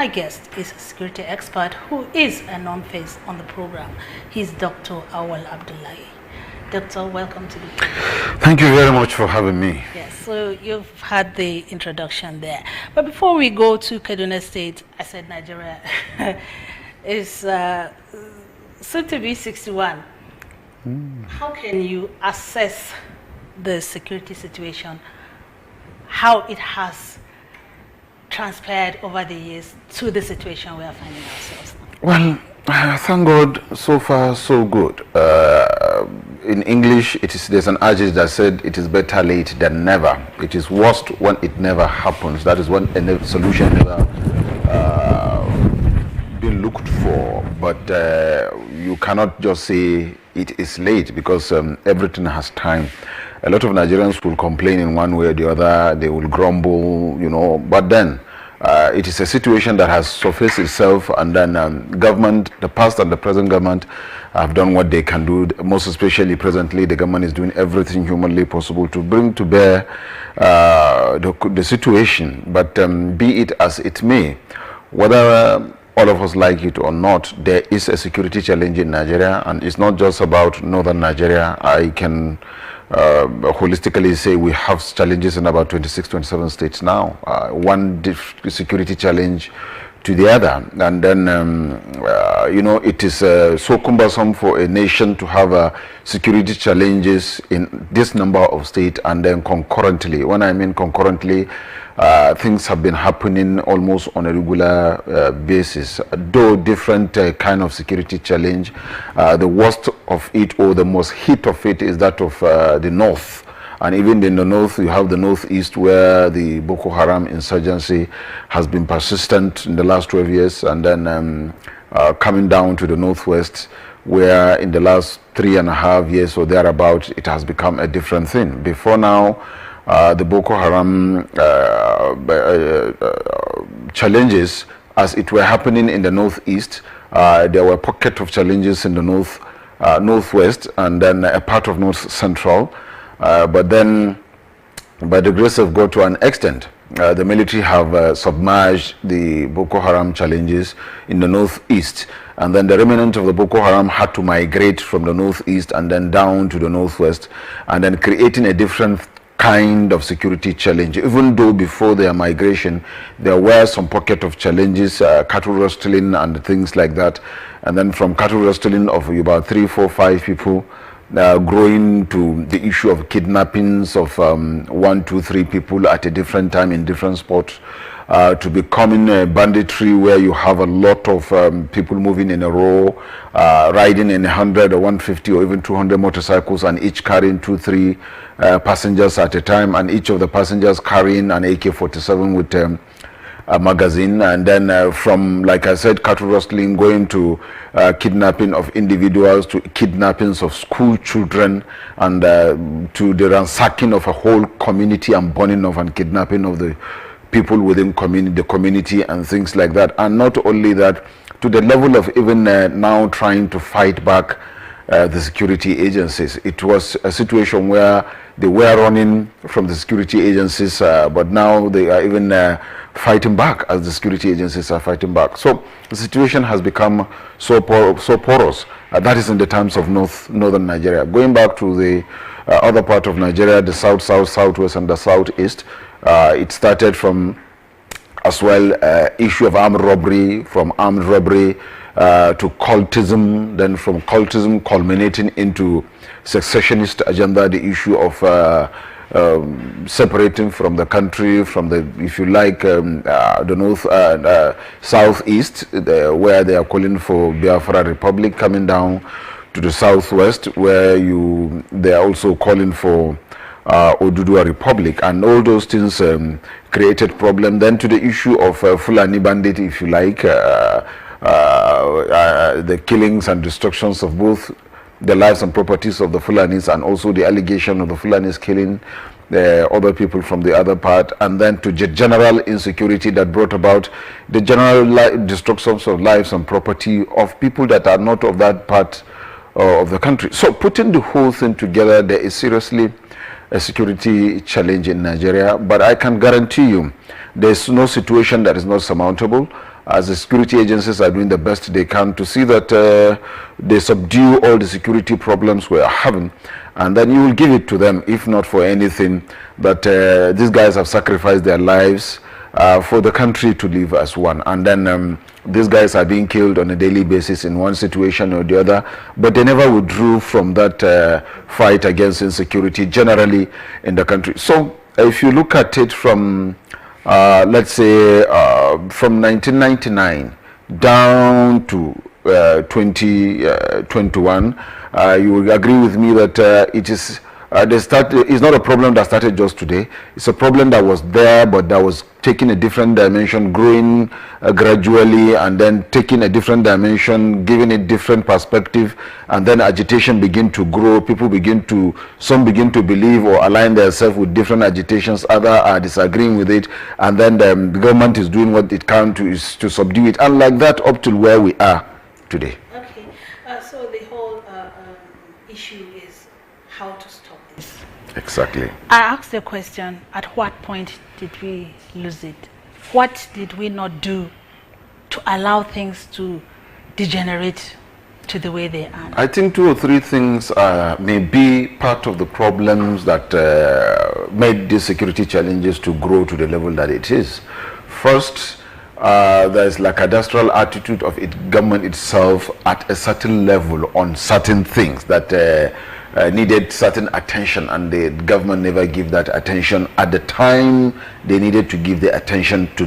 My guest is a security expert who is a non-face on the program. He's Dr. Awal Abdullahi. Doctor, welcome to the program. Thank you very much for having me. Yes, so you've had the introduction there. But before we go to Kaduna State, I said Nigeria is soon to be 61. How can you assess the security situation, how it has transpired over the years to the situation we are finding ourselves now? Well, thank God, so far so good. In English, there's an adage that said it is better late than never. It is worst when it never happens. That is when a solution never been looked for. But you cannot just say it is late, because everything has time. A lot of Nigerians will complain in one way or the other. They will grumble, but then it is a situation that has surfaced itself, and then government, the past and the present government, have done what they can do. Most especially presently, the government is doing everything humanly possible to bring to bear the situation. But be it as it may, whether all of us like it or not, there is a security challenge in Nigeria, and it's not just about northern Nigeria. I can holistically say we have challenges in about 26, 27 states now. One security challenge to the other, and then it is so cumbersome for a nation to have security challenges in this number of states, and then concurrently. When I mean concurrently, things have been happening almost on a regular basis, though different kind of security challenge. The worst of it, or the most hit of it, is that of the north. And even in the north, you have the northeast, where the Boko Haram insurgency has been persistent in the last 12 years, and then coming down to the northwest, where in the last 3.5 years or thereabout, it has become a different thing. Before now, the Boko Haram challenges, as it were happening in the northeast, there were pockets of challenges in the northwest, and then a part of north central. But then, by the grace of God, to an extent, the military have submerged the Boko Haram challenges in the northeast, and then the remnant of the Boko Haram had to migrate from the northeast and then down to the northwest, and then creating a different kind of security challenge. Even though before their migration there were some pocket of challenges, cattle rustling and things like that, and then from cattle rustling of about 3, 4, 5 people, growing to the issue of kidnappings of 1, 2, 3 people at a different time in different spots, to becoming a banditry where you have a lot of people moving in a row, riding in 100 or 150 or even 200 motorcycles, and each carrying 2, 3 passengers at a time, and each of the passengers carrying an AK-47 with a magazine. And then from, like I said, cattle rustling, going to kidnapping of individuals, to kidnappings of school children, and to the ransacking of a whole community and burning of and kidnapping of the people within the community and things like that. And not only that, to the level of even now trying to fight back the security agencies. It was a situation where they were running from the security agencies, but now they are even fighting back, as the security agencies are fighting back. So the situation has become so porous. That is in the terms of northern Nigeria. Going back to the other part of Nigeria, the south, southwest, and the southeast, it started from as well issue of armed robbery, from armed robbery to cultism, then from cultism culminating into secessionist agenda, the issue of separating from the country, from the, if you like, the north, southeast, where they are calling for Biafra Republic, coming down to the southwest, where they are also calling for Oduduwa Republic, and all those things created problem. Then to the issue of Fulani bandit, if you like, the killings and destructions of both the lives and properties of the Fulanis, and also the allegation of the Fulanis killing other people from the other part, and then to the general insecurity that brought about the general destructions of lives and property of people that are not of that part of the country. So putting the whole thing together, there is seriously a security challenge in Nigeria, but I can guarantee you there's no situation that is not surmountable. as the security agencies are doing the best they can to see that they subdue all the security problems we are having, and then you will give it to them, if not for anything, that these guys have sacrificed their lives for the country to live as one. And then these guys are being killed on a daily basis in one situation or the other, but they never withdrew from that fight against insecurity generally in the country. So if you look at it from let's say from 1999 down to 2021, you will agree with me that it is it's not a problem that started just today. It's a problem that was there, but that was taking a different dimension, growing gradually, and then taking a different dimension, giving it different perspective, and then agitation begin to grow. People begin to, some begin to believe or align themselves with different agitations, others are disagreeing with it, and then the government is doing what it can to subdue it, and like that up till where we are today. Okay, so the whole issue is how to stop this. Exactly. I asked the question, at what point did we lose it? What did we not do to allow things to degenerate to the way they are? I think 2 or 3 things may be part of the problems that made these security challenges to grow to the level that it is. First, there's like a cadastral attitude of government itself at a certain level on certain things that needed certain attention, and the government never give that attention at the time they needed to give the attention to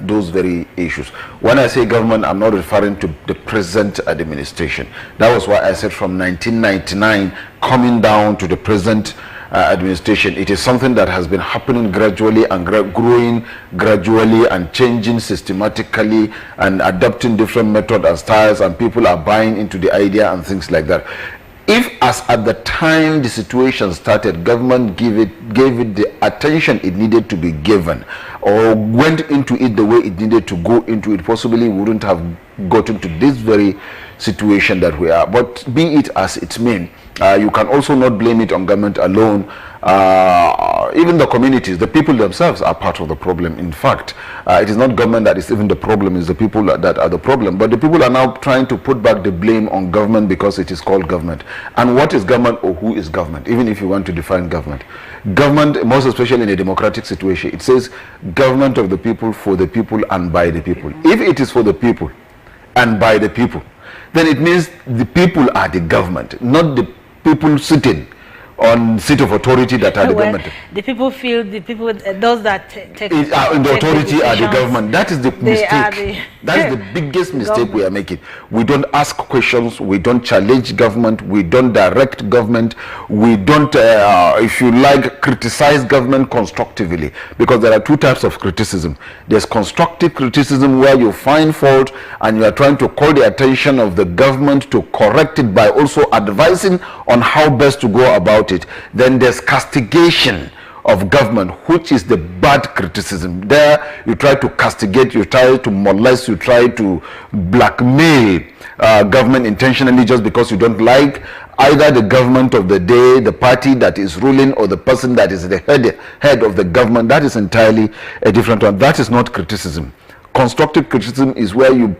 those very issues. When I say government, I'm not referring to the present administration. That was why I said from 1999 coming down to the present administration. It is something that has been happening gradually and growing gradually and changing systematically and adopting different methods and styles, and people are buying into the idea and things like that. If, as at the time the situation started, government gave it the attention it needed to be given, or went into it the way it needed to go into it, possibly wouldn't have gotten to this very situation that we are. But be it as it may, you can also not blame it on government alone. Even the communities, the people themselves are part of the problem. In fact, it is not government that is even the problem, it's the people that are the problem. But the people are now trying to put back the blame on government because it is called government. And what is government, or who is government? Even if you want to define government. Government, most especially in a democratic situation, it says government of the people, for the people, and by the people. If it is for the people and by the people, then it means the people are the government, not the people sitting on seat of authority that are the government. The people feel, those that take the authority are the government. That is the mistake. That is the biggest mistake we are making. We don't ask questions, we don't challenge government, we don't direct government, we don't, if you like, criticize government constructively, because there are 2 types of criticism. There's constructive criticism where you find fault and you are trying to call the attention of the government to correct it by also advising on how best to go about it. Then there's castigation of government, which is the bad criticism. There you try to castigate, you try to molest, you try to blackmail government intentionally just because you don't like either the government of the day, the party that is ruling, or the person that is the head of the government. That is entirely a different one. That is not criticism. Constructive criticism is where you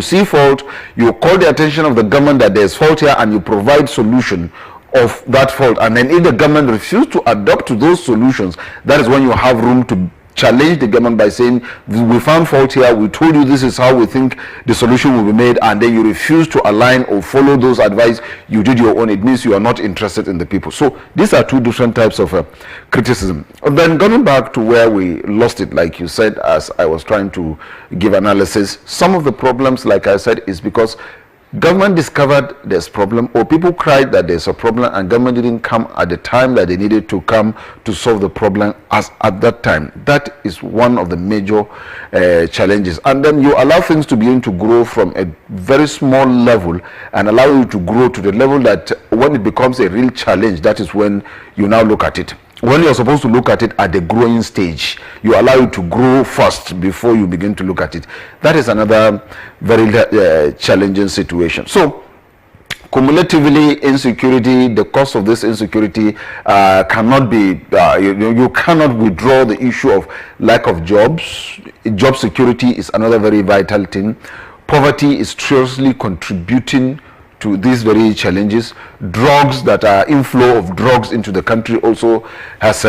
see fault, you call the attention of the government that there is fault here, and you provide solution of that fault. And then if the government refuses to adopt to those solutions, that is when you have room to challenge the government by saying, we found fault here, we told you this is how we think the solution will be made, and then you refuse to align or follow those advice, you did your own. It means you are not interested in the people. So these are 2 different types of criticism. And then going back to where we lost it, like you said, as I was trying to give analysis, some of the problems, like I said, is because government discovered there's problem, or people cried that there's a problem, and government didn't come at the time that they needed to come to solve the problem as at that time. That is one of the major challenges. And then you allow things to begin to grow from a very small level and allow you to grow to the level that when it becomes a real challenge, that is when you now look at it. When you're supposed to look at it at the growing stage, you allow it to grow first before you begin to look at it. That is another very challenging situation. So cumulatively, insecurity, the cause of this insecurity cannot be, you cannot withdraw the issue of lack of jobs. Job security is another very vital thing. Poverty is seriously contributing to these very challenges. Drugs, that are inflow of drugs into the country, also has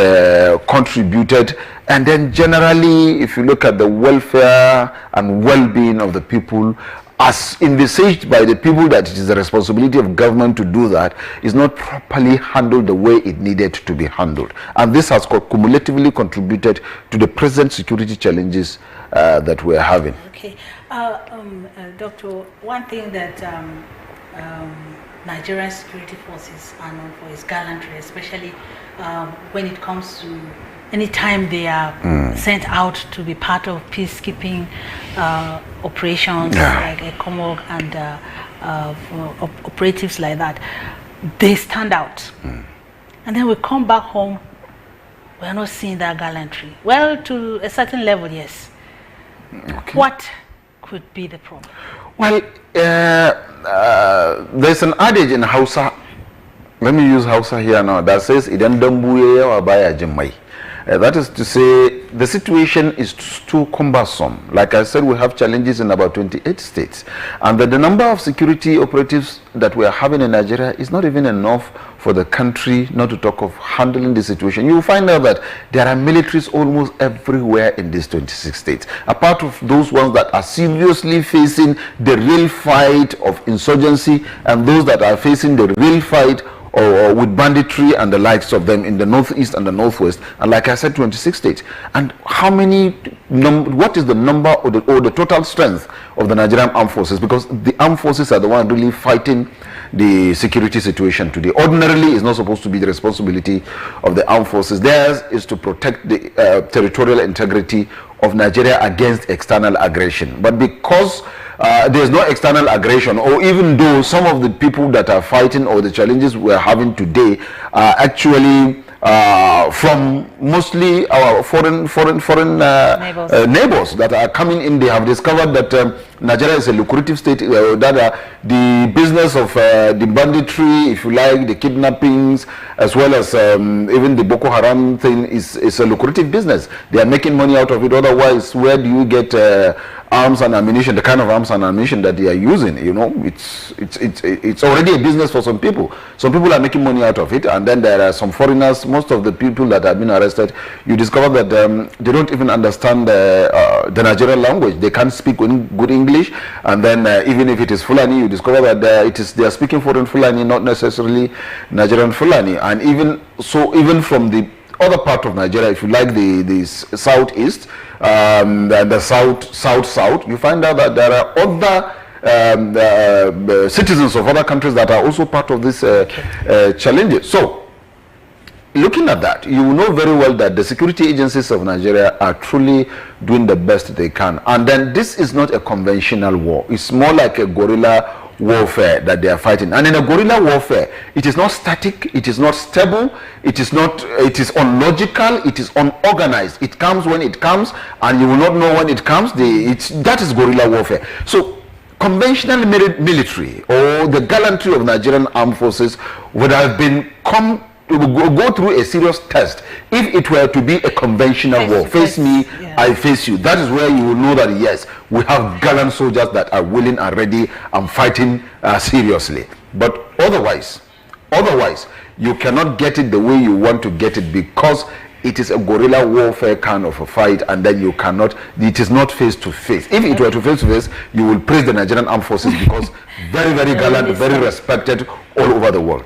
contributed. And then generally, if you look at the welfare and well-being of the people, as envisaged by the people, that it is the responsibility of government to do that, is not properly handled the way it needed to be handled. And this has cumulatively contributed to the present security challenges that we are having. Okay. Doctor, one thing that Nigerian security forces are known for is gallantry, especially when it comes to anytime they are sent out to be part of peacekeeping operations like ECOMOG and operatives like that. They stand out. And then we come back home, we are not seeing that gallantry. Well, to a certain level, yes. Okay. What could be the problem? Well, there's an adage in Hausa, let me use Hausa here now, that says, Idan dambuye wa baya jimai. That is to say, the situation is too cumbersome. Like I said, we have challenges in about 28 states. And the number of security operatives that we are having in Nigeria is not even enough for the country, not to talk of handling the situation. You will find out that there are militaries almost everywhere in these 26 states. Apart from those ones that are seriously facing the real fight of insurgency, and those that are facing the real fight or with banditry and the likes of them in the northeast and the northwest, and like I said, 26 states. And how many, what is the number or the total strength of the Nigerian armed forces? Because the armed forces are the ones really fighting the security situation today. Ordinarily, it's not supposed to be the responsibility of the armed forces. Theirs is to protect the territorial integrity of Nigeria against external aggression. But because there's no external aggression, or even though some of the people that are fighting or the challenges we're having today are actually from mostly our foreign neighbors that are coming in. They have discovered that Nigeria is a lucrative state, that the business of the banditry, if you like, the kidnappings, as well as even the Boko Haram thing is a lucrative business. They are making money out of it. Otherwise, where do you get arms and ammunition, the kind of arms and ammunition that they are using? You know, it's already a business for some people. Some people are making money out of it, and then there are some foreigners. Most of the people that have been arrested, you discover that they don't even understand the Nigerian language. They can't speak good English, and then even if it is Fulani, you discover that they are speaking foreign Fulani, not necessarily Nigerian Fulani. And even so, even from the other part of Nigeria, if you like, the southeast and the south, you find out that there are other citizens of other countries that are also part of this challenges. So, looking at that, you know very well that the security agencies of Nigeria are truly doing the best they can. And then this is not a conventional war. It's more like a guerrilla warfare that they are fighting. And in a guerrilla warfare, it is not static, it is not stable, it is unlogical, it is unorganized. It comes when it comes, and you will not know when it comes. That is guerrilla warfare. So conventional military, or the gallantry of Nigerian armed forces, would have go through a serious test if it were to be a conventional war. Face me, I face you. That is where you will know that yes, we have gallant soldiers that are willing and ready and fighting seriously. But otherwise, you cannot get it the way you want to get it, because it is a guerrilla warfare kind of a fight, and then you cannot, it is not face to face. If it were to face to face, you will praise the Nigerian armed forces, because very, very gallant, very respected all over the world.